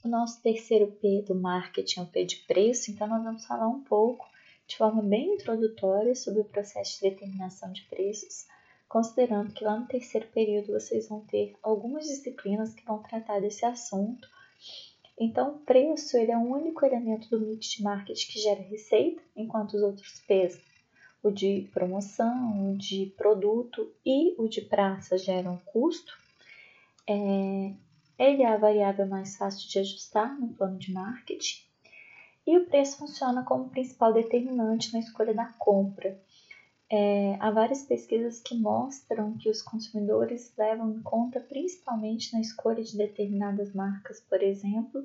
o nosso terceiro P do marketing é o P de preço, então nós vamos falar um pouco, de forma bem introdutória, sobre o processo de determinação de preços, considerando que lá no terceiro período vocês vão ter algumas disciplinas que vão tratar desse assunto. Então, o preço ele é o único elemento do mix de marketing que gera receita, enquanto os outros P's, o de promoção, o de produto e o de praça, geram custo. Ele é a variável mais fácil de ajustar no plano de marketing. E o preço funciona como principal determinante na escolha da compra. Há várias pesquisas que mostram que os consumidores levam em conta, principalmente na escolha de determinadas marcas, por exemplo,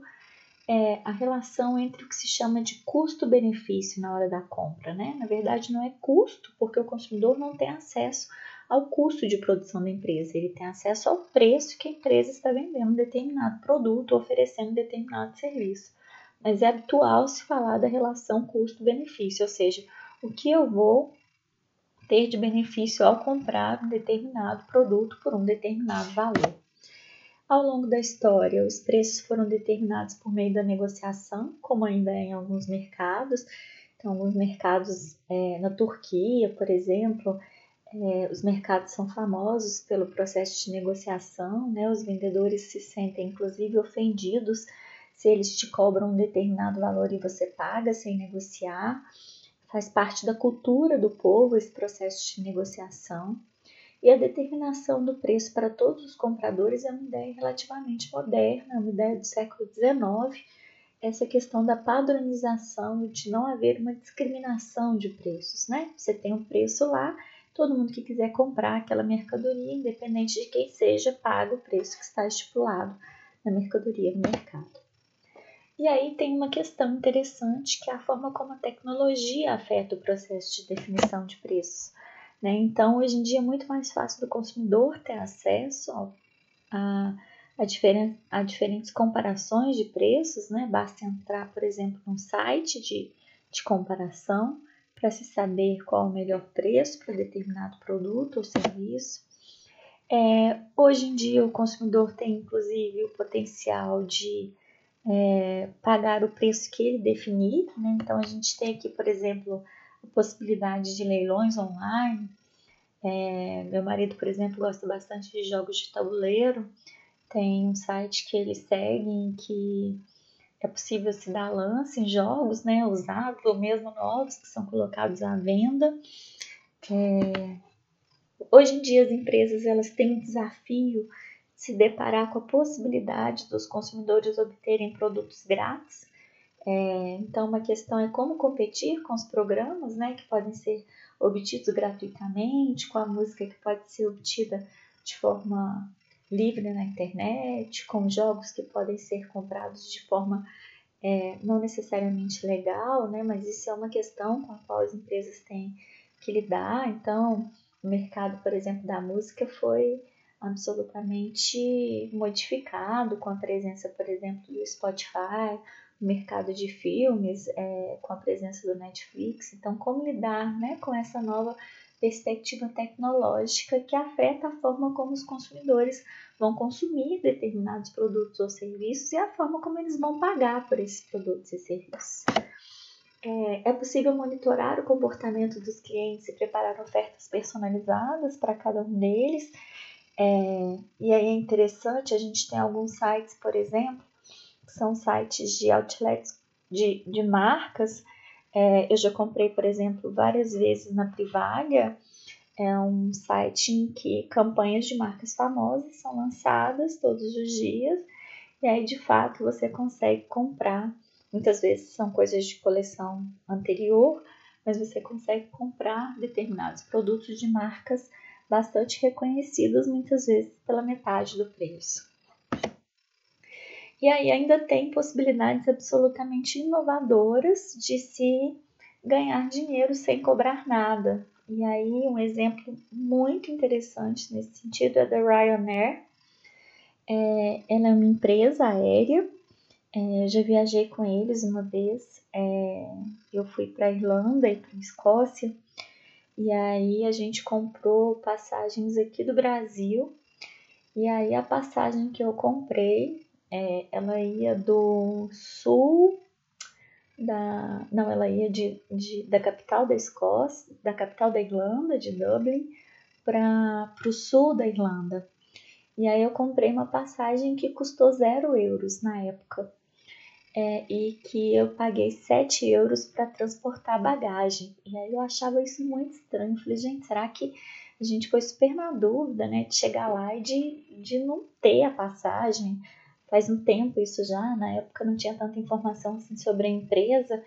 a relação entre o que se chama de custo-benefício na hora da compra, né? Na verdade, não é custo, porque o consumidor não tem acesso ao custo de produção da empresa, ele tem acesso ao preço que a empresa está vendendo determinado produto, oferecendo determinado serviço. Mas é habitual se falar da relação custo-benefício, ou seja, o que eu vou ter de benefício ao comprar um determinado produto por um determinado valor. Ao longo da história, os preços foram determinados por meio da negociação, como ainda é em alguns mercados. Então, alguns mercados na Turquia, por exemplo, os mercados são famosos pelo processo de negociação, né? Os vendedores se sentem, inclusive, ofendidos se eles te cobram um determinado valor e você paga sem negociar. Faz parte da cultura do povo esse processo de negociação. E a determinação do preço para todos os compradores é uma ideia relativamente moderna, uma ideia do século XIX, essa questão da padronização e de não haver uma discriminação de preços, né? Você tem um preço lá, todo mundo que quiser comprar aquela mercadoria, independente de quem seja, paga o preço que está estipulado na mercadoria no mercado. E aí tem uma questão interessante, que é a forma como a tecnologia afeta o processo de definição de preços. Né? Então, hoje em dia é muito mais fácil do consumidor ter acesso a diferentes comparações de preços, né? Basta entrar, por exemplo, num site de comparação para se saber qual é o melhor preço para determinado produto ou serviço. Hoje em dia, o consumidor tem, inclusive, o potencial de pagar o preço que ele definir, né? Então, a gente tem aqui, por exemplo, a possibilidade de leilões online. Meu marido, por exemplo, gosta bastante de jogos de tabuleiro. Tem um site que ele segue em que é possível se dar lance em jogos, né, usados ou mesmo novos que são colocados à venda. Hoje em dia as empresas elas têm um desafio de se deparar com a possibilidade dos consumidores obterem produtos grátis. Então, uma questão é como competir com os programas, né, que podem ser obtidos gratuitamente, com a música que pode ser obtida de forma livre na internet, com jogos que podem ser comprados de forma não necessariamente legal, né, mas isso é uma questão com a qual as empresas têm que lidar. Então, o mercado, por exemplo, da música foi absolutamente modificado com a presença, por exemplo, do Spotify, o mercado de filmes, com a presença do Netflix. Então, como lidar, né, com essa nova perspectiva tecnológica que afeta a forma como os consumidores vão consumir determinados produtos ou serviços e a forma como eles vão pagar por esses produtos e serviços. É possível monitorar o comportamento dos clientes e preparar ofertas personalizadas para cada um deles. E aí é interessante, a gente tem alguns sites, por exemplo, que são sites de outlets de marcas. Eu já comprei, por exemplo, várias vezes na Privalha. É um site em que campanhas de marcas famosas são lançadas todos os dias. E aí, de fato, você consegue comprar. Muitas vezes são coisas de coleção anterior, mas você consegue comprar determinados produtos de marcas bastante reconhecidas, muitas vezes pela metade do preço. E aí ainda tem possibilidades absolutamente inovadoras de se ganhar dinheiro sem cobrar nada. E aí um exemplo muito interessante nesse sentido é da Ryanair. Ela é uma empresa aérea. Já viajei com eles uma vez. Eu fui para a Irlanda e para a Escócia. E aí a gente comprou passagens aqui do Brasil. E aí a passagem que eu comprei Ela ia do sul não, ela ia da capital da Escócia, da capital da Irlanda, de Dublin, para o sul da Irlanda. E aí eu comprei uma passagem que custou 0 euros na época. E que eu paguei 7 euros para transportar a bagagem. E aí eu achava isso muito estranho. Falei, gente, será que a gente foi super na dúvida, né? De chegar lá e de não ter a passagem. Faz um tempo isso já, na época não tinha tanta informação assim sobre a empresa.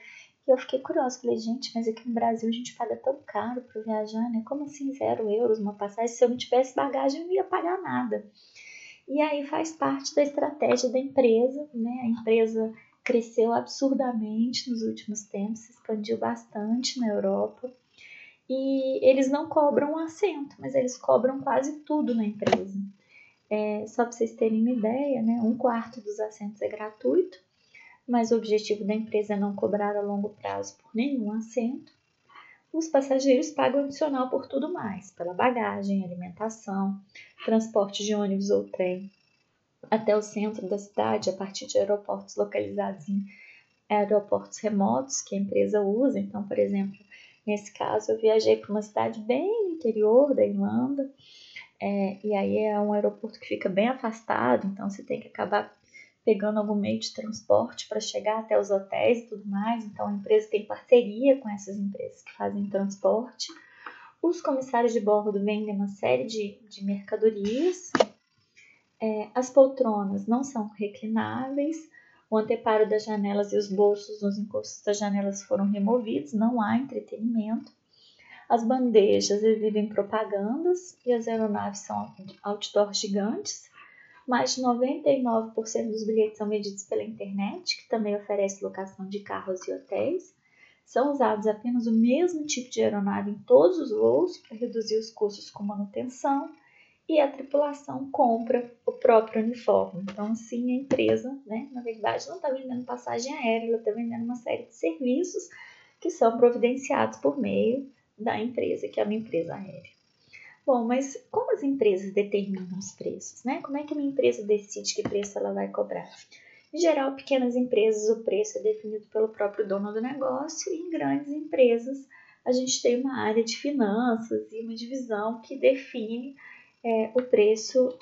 E eu fiquei curiosa, falei, gente, mas aqui no Brasil a gente paga tão caro para viajar, né? Como assim 0 euros uma passagem? Se eu não tivesse bagagem eu não ia pagar nada. E aí faz parte da estratégia da empresa, né? A empresa cresceu absurdamente nos últimos tempos, se expandiu bastante na Europa. E eles não cobram um assento, mas eles cobram quase tudo na empresa. Só para vocês terem uma ideia, né? 1/4 dos assentos é gratuito, mas o objetivo da empresa é não cobrar a longo prazo por nenhum assento. Os passageiros pagam adicional por tudo mais, pela bagagem, alimentação, transporte de ônibus ou trem até o centro da cidade, a partir de aeroportos localizados em aeroportos remotos que a empresa usa. Então, por exemplo, nesse caso eu viajei para uma cidade bem no interior da Irlanda, e aí é um aeroporto que fica bem afastado, então você tem que acabar pegando algum meio de transporte para chegar até os hotéis e tudo mais. Então a empresa tem parceria com essas empresas que fazem transporte. Os comissários de bordo vendem uma série de mercadorias. As poltronas não são reclináveis, o anteparo das janelas e os bolsos nos encostos das janelas foram removidos, não há entretenimento. As bandejas exibem propagandas e as aeronaves são outdoors gigantes. Mais de 99% dos bilhetes são vendidos pela internet, que também oferece locação de carros e hotéis. São usados apenas o mesmo tipo de aeronave em todos os voos para reduzir os custos com manutenção. E a tripulação compra o próprio uniforme. Então, assim, a empresa, né, na verdade, não está vendendo passagem aérea, ela está vendendo uma série de serviços que são providenciados por meio da empresa, que é uma empresa aérea. Bom, mas como as empresas determinam os preços, né? Como é que uma empresa decide que preço ela vai cobrar? Em geral, pequenas empresas, o preço é definido pelo próprio dono do negócio, e em grandes empresas, a gente tem uma área de finanças e uma divisão que define o preço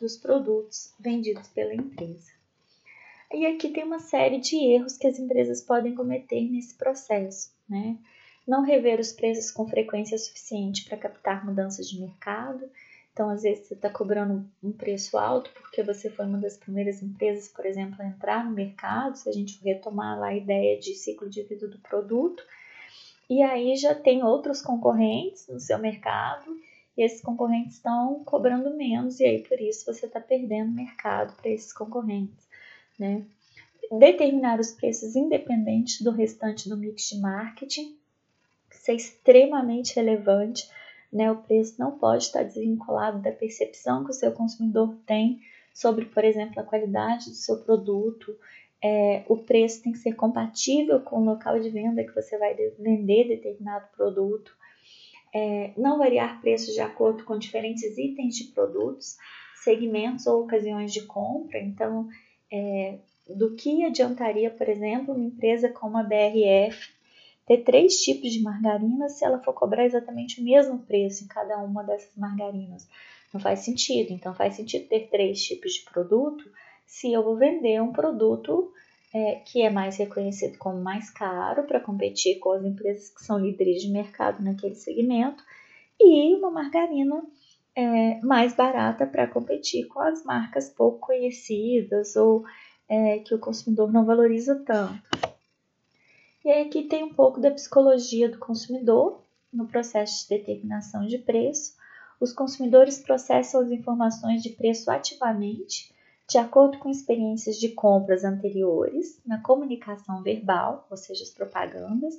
dos produtos vendidos pela empresa. E aqui tem uma série de erros que as empresas podem cometer nesse processo, né? Não rever os preços com frequência suficiente para captar mudanças de mercado. Então, às vezes, você está cobrando um preço alto porque você foi uma das primeiras empresas, por exemplo, a entrar no mercado, se a gente retomar lá a ideia de ciclo de vida do produto. E aí já tem outros concorrentes no seu mercado, e esses concorrentes estão cobrando menos, e aí por isso você está perdendo mercado para esses concorrentes, né? Determinar os preços independente do restante do mix de marketing, isso é extremamente relevante, né? O preço não pode estar desvinculado da percepção que o seu consumidor tem sobre, por exemplo, a qualidade do seu produto. O preço tem que ser compatível com o local de venda que você vai vender determinado produto. Não variar preços de acordo com diferentes itens de produtos, segmentos ou ocasiões de compra. Então, do que adiantaria, por exemplo, uma empresa como a BRF ter 3 tipos de margarinas se ela for cobrar exatamente o mesmo preço em cada uma dessas margarinas? Não faz sentido. Então, faz sentido ter 3 tipos de produto se eu vou vender um produto que é mais reconhecido como mais caro para competir com as empresas que são líderes de mercado naquele segmento, e uma margarina mais barata para competir com as marcas pouco conhecidas ou que o consumidor não valoriza tanto. E aí aqui tem um pouco da psicologia do consumidor no processo de determinação de preço. Os consumidores processam as informações de preço ativamente, de acordo com experiências de compras anteriores, na comunicação verbal, ou seja, as propagandas,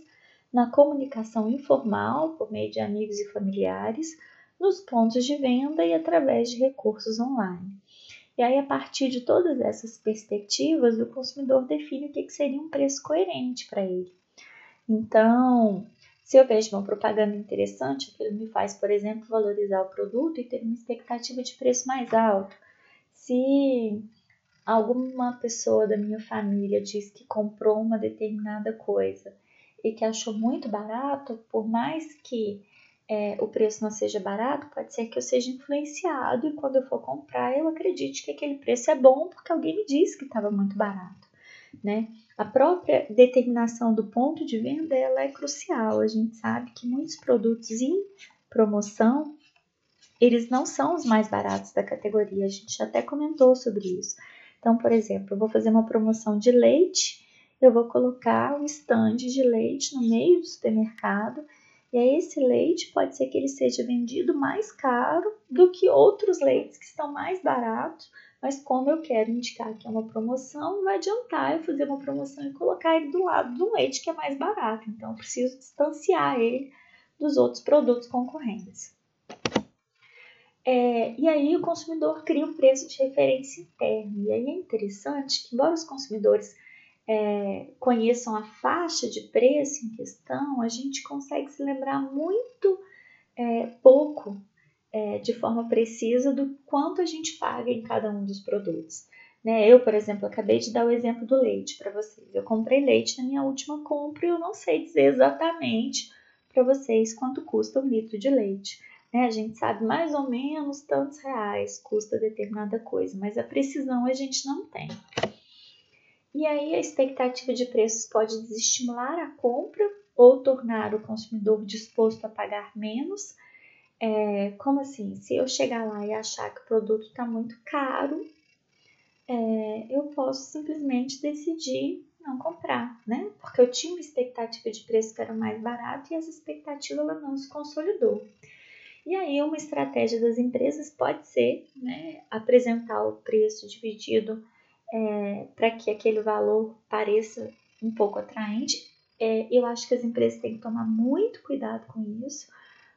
na comunicação informal, por meio de amigos e familiares, nos pontos de venda e através de recursos online. E aí, a partir de todas essas perspectivas, o consumidor define o que seria um preço coerente para ele. Então, se eu vejo uma propaganda interessante, aquilo me faz, por exemplo, valorizar o produto e ter uma expectativa de preço mais alto. Se alguma pessoa da minha família diz que comprou uma determinada coisa e que achou muito barato, por mais que o preço não seja barato, pode ser que eu seja influenciado e quando eu for comprar eu acredite que aquele preço é bom porque alguém me disse que estava muito barato, né? A própria determinação do ponto de venda ela é crucial. A gente sabe que muitos produtos em promoção eles não são os mais baratos da categoria, a gente até comentou sobre isso. Então, por exemplo, eu vou fazer uma promoção de leite, eu vou colocar um stand de leite no meio do supermercado, e aí esse leite pode ser que ele seja vendido mais caro do que outros leites que estão mais baratos, mas como eu quero indicar que é uma promoção, não vai adiantar eu fazer uma promoção e colocar ele do lado do leite que é mais barato, então eu preciso distanciar ele dos outros produtos concorrentes. E aí o consumidor cria um preço de referência interno. E aí é interessante que, embora os consumidores conheçam a faixa de preço em questão, a gente consegue se lembrar muito pouco, de forma precisa, do quanto a gente paga em cada um dos produtos. Né? Eu, por exemplo, acabei de dar o exemplo do leite para vocês. Eu comprei leite na minha última compra e eu não sei dizer exatamente para vocês quanto custa um litro de leite. A gente sabe mais ou menos tantos reais custa determinada coisa, mas a precisão a gente não tem. E aí a expectativa de preços pode desestimular a compra ou tornar o consumidor disposto a pagar menos. Como assim? Se eu chegar lá e achar que o produto está muito caro, eu posso simplesmente decidir não comprar, né? Porque eu tinha uma expectativa de preço que era mais barato e essa expectativa ela não se consolidou. E aí uma estratégia das empresas pode ser, né, apresentar o preço dividido para que aquele valor pareça um pouco atraente. Eu acho que as empresas têm que tomar muito cuidado com isso,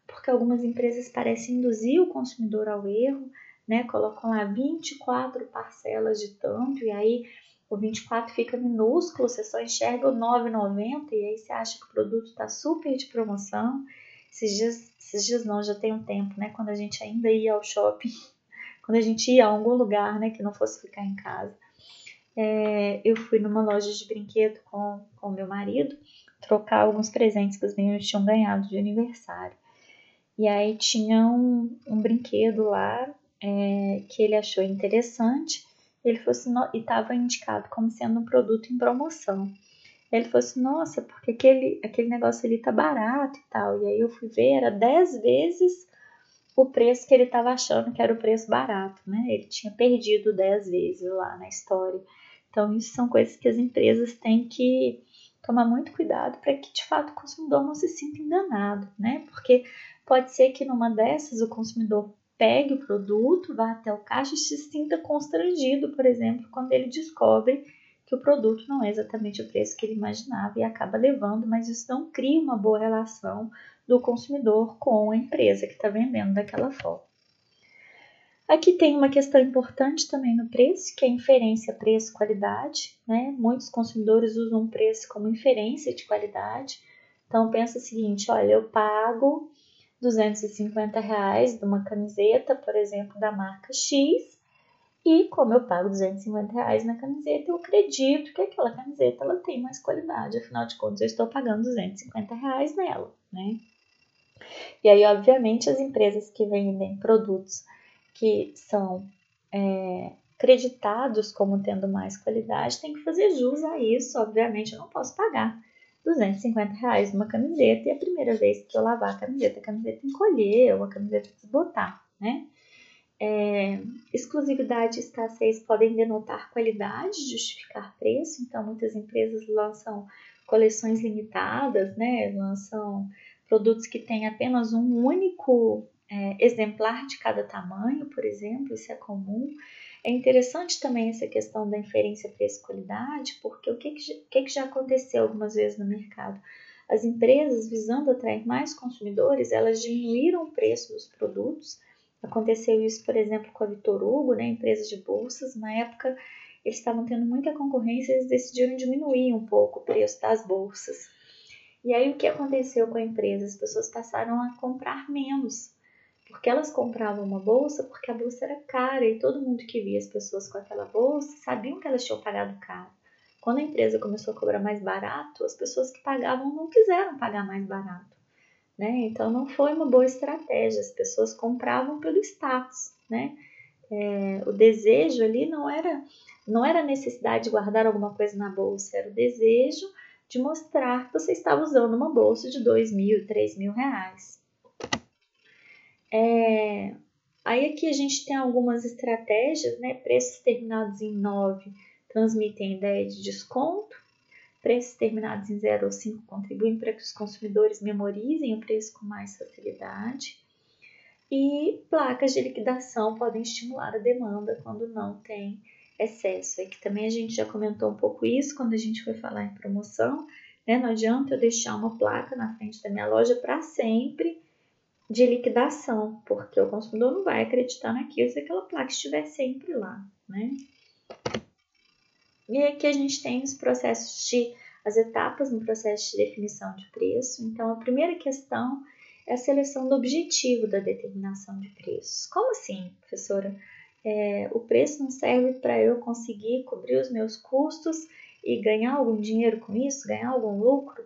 porque algumas empresas parecem induzir o consumidor ao erro, né, colocam lá 24 parcelas de tanto e aí o 24 fica minúsculo, você só enxerga o 9,90 e aí você acha que o produto está super de promoção. Esses dias não, já tem um tempo, né? Quando a gente ainda ia ao shopping, quando a gente ia a algum lugar, né? Que não fosse ficar em casa. Eu fui numa loja de brinquedo com meu marido, trocar alguns presentes que os meninos tinham ganhado de aniversário. E aí tinha um brinquedo lá que ele achou interessante. Ele falou assim, e estava indicado como sendo um produto em promoção. Ele falou assim, nossa, porque aquele negócio ali tá barato e tal. E aí eu fui ver, era 10 vezes o preço que ele estava achando que era o preço barato, né? Ele tinha perdido 10 vezes lá na história. Então, isso são coisas que as empresas têm que tomar muito cuidado para que, de fato, o consumidor não se sinta enganado, né? Porque pode ser que numa dessas o consumidor pegue o produto, vá até o caixa e se sinta constrangido, por exemplo, quando ele descobre que o produto não é exatamente o preço que ele imaginava e acaba levando, mas isso não cria uma boa relação do consumidor com a empresa que está vendendo daquela forma. Aqui tem uma questão importante também no preço, que é a inferência preço-qualidade, né? Muitos consumidores usam o preço como inferência de qualidade. Então, pensa o seguinte, olha, eu pago R$250 de uma camiseta, por exemplo, da marca X, e como eu pago R$250 na camiseta, eu acredito que aquela camiseta ela tem mais qualidade, afinal de contas eu estou pagando R$250 nela, né? E aí, obviamente, as empresas que vendem produtos que são acreditados como tendo mais qualidade têm que fazer jus a isso. Obviamente, eu não posso pagar R$250 numa camiseta e a primeira vez que eu lavar a camiseta encolher ou a camiseta desbotar, né? Exclusividade e escassez podem denotar qualidade, justificar preço. Então, muitas empresas lançam coleções limitadas, né? Lançam produtos que têm apenas um único exemplar de cada tamanho, por exemplo, isso é comum. É interessante também essa questão da inferência preço-qualidade, porque o que já aconteceu algumas vezes no mercado? As empresas, visando atrair mais consumidores, elas diminuíram o preço dos produtos. Aconteceu isso, por exemplo, com a Vitor Hugo, né, empresa de bolsas. Na época, eles estavam tendo muita concorrência e eles decidiram diminuir um pouco o preço das bolsas. E aí, o que aconteceu com a empresa? As pessoas passaram a comprar menos, porque elas compravam uma bolsa porque a bolsa era cara e todo mundo que via as pessoas com aquela bolsa sabiam que elas tinham pagado caro. Quando a empresa começou a cobrar mais barato, as pessoas que pagavam não quiseram pagar mais barato, né? Então não foi uma boa estratégia, as pessoas compravam pelo status, né? O desejo ali não era a necessidade de guardar alguma coisa na bolsa, era o desejo de mostrar que você estava usando uma bolsa de 2.000, 3.000 reais. Aí aqui a gente tem algumas estratégias, né? Preços terminados em 9 transmitem a ideia de desconto, preços terminados em 0 ou 5 contribuem para que os consumidores memorizem o preço com mais facilidade. E placas de liquidação podem estimular a demanda quando não tem excesso. Aqui também a gente já comentou um pouco isso quando a gente foi falar em promoção, né? Não adianta eu deixar uma placa na frente da minha loja para sempre de liquidação, porque o consumidor não vai acreditar naquilo se aquela placa estiver sempre lá, né? E aqui a gente tem as etapas no processo de definição de preço. Então, a primeira questão é a seleção do objetivo da determinação de preços. Como assim, professora? O preço não serve para eu conseguir cobrir os meus custos e ganhar algum dinheiro com isso, ganhar algum lucro?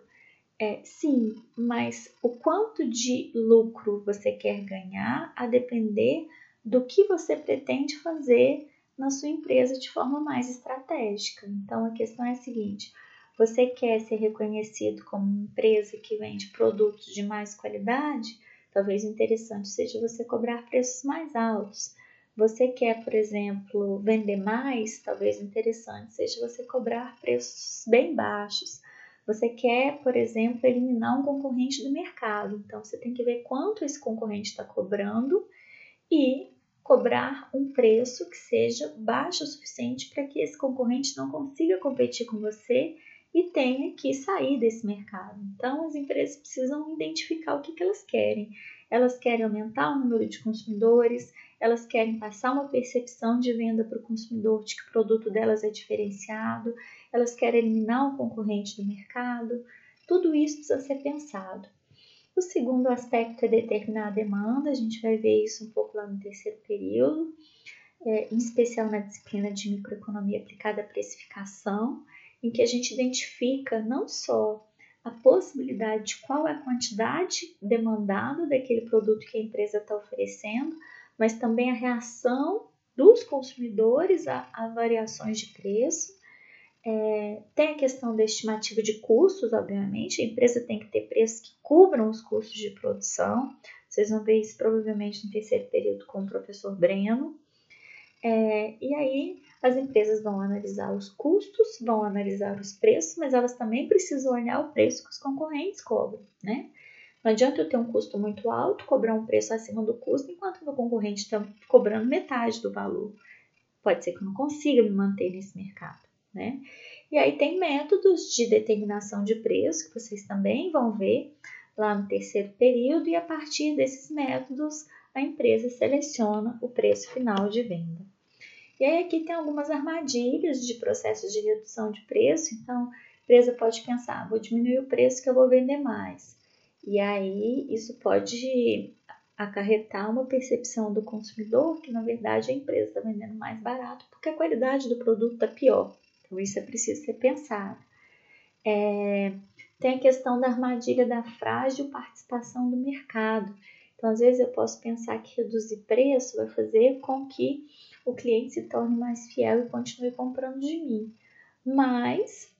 Sim, mas o quanto de lucro você quer ganhar a depender do que você pretende fazer na sua empresa de forma mais estratégica. Então, a questão é a seguinte: você quer ser reconhecido como uma empresa que vende produtos de mais qualidade? Talvez o interessante seja você cobrar preços mais altos. Você quer, por exemplo, vender mais? Talvez o interessante seja você cobrar preços bem baixos. Você quer, por exemplo, eliminar um concorrente do mercado. Então, você tem que ver quanto esse concorrente está cobrando e cobrar um preço que seja baixo o suficiente para que esse concorrente não consiga competir com você e tenha que sair desse mercado. Então, as empresas precisam identificar o que elas querem. Elas querem aumentar o número de consumidores, elas querem passar uma percepção de venda para o consumidor de que o produto delas é diferenciado, elas querem eliminar um concorrente do mercado. Tudo isso precisa ser pensado. O segundo aspecto é determinar a demanda, a gente vai ver isso um pouco lá no terceiro período, em especial na disciplina de microeconomia aplicada à precificação, em que a gente identifica não só a possibilidade de qual é a quantidade demandada daquele produto que a empresa está oferecendo, mas também a reação dos consumidores a variações de preço. Tem a questão da estimativa de custos, obviamente, a empresa tem que ter preços que cubram os custos de produção. Vocês vão ver isso provavelmente no terceiro período com o professor Breno. E aí as empresas vão analisar os custos, vão analisar os preços, mas elas também precisam olhar o preço que os concorrentes cobram, né? Não adianta eu ter um custo muito alto, cobrar um preço acima do custo, enquanto o meu concorrente está cobrando metade do valor. Pode ser que eu não consiga me manter nesse mercado, né? E aí tem métodos de determinação de preço, que vocês também vão ver lá no terceiro período, e a partir desses métodos a empresa seleciona o preço final de venda. E aí aqui tem algumas armadilhas de processos de redução de preço. Então, a empresa pode pensar, vou diminuir o preço que eu vou vender mais. E aí isso pode acarretar uma percepção do consumidor que, na verdade, a empresa está vendendo mais barato porque a qualidade do produto está pior. Então, isso é preciso ser pensado. Tem a questão da armadilha da frágil participação do mercado. Então, às vezes eu posso pensar que reduzir preço vai fazer com que o cliente se torne mais fiel e continue comprando de mim. Mas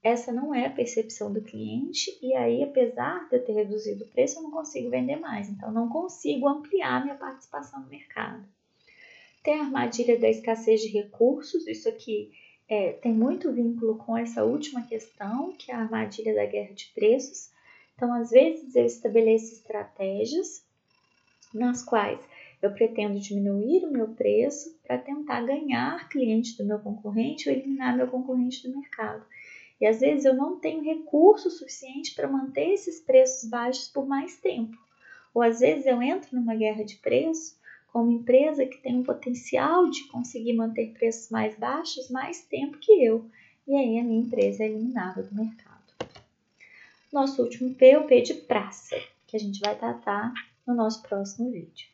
essa não é a percepção do cliente e aí, apesar de eu ter reduzido o preço, eu não consigo vender mais. Então, eu não consigo ampliar minha participação no mercado. Tem a armadilha da escassez de recursos. Isso aqui tem muito vínculo com essa última questão, que é a armadilha da guerra de preços. Então, às vezes, eu estabeleço estratégias nas quais eu pretendo diminuir o meu preço para tentar ganhar cliente do meu concorrente ou eliminar meu concorrente do mercado. E às vezes eu não tenho recurso suficiente para manter esses preços baixos por mais tempo. Ou às vezes eu entro numa guerra de preço com uma empresa que tem um potencial de conseguir manter preços mais baixos mais tempo que eu. E aí a minha empresa é eliminada do mercado. Nosso último P é o P de praça, que a gente vai tratar no nosso próximo vídeo.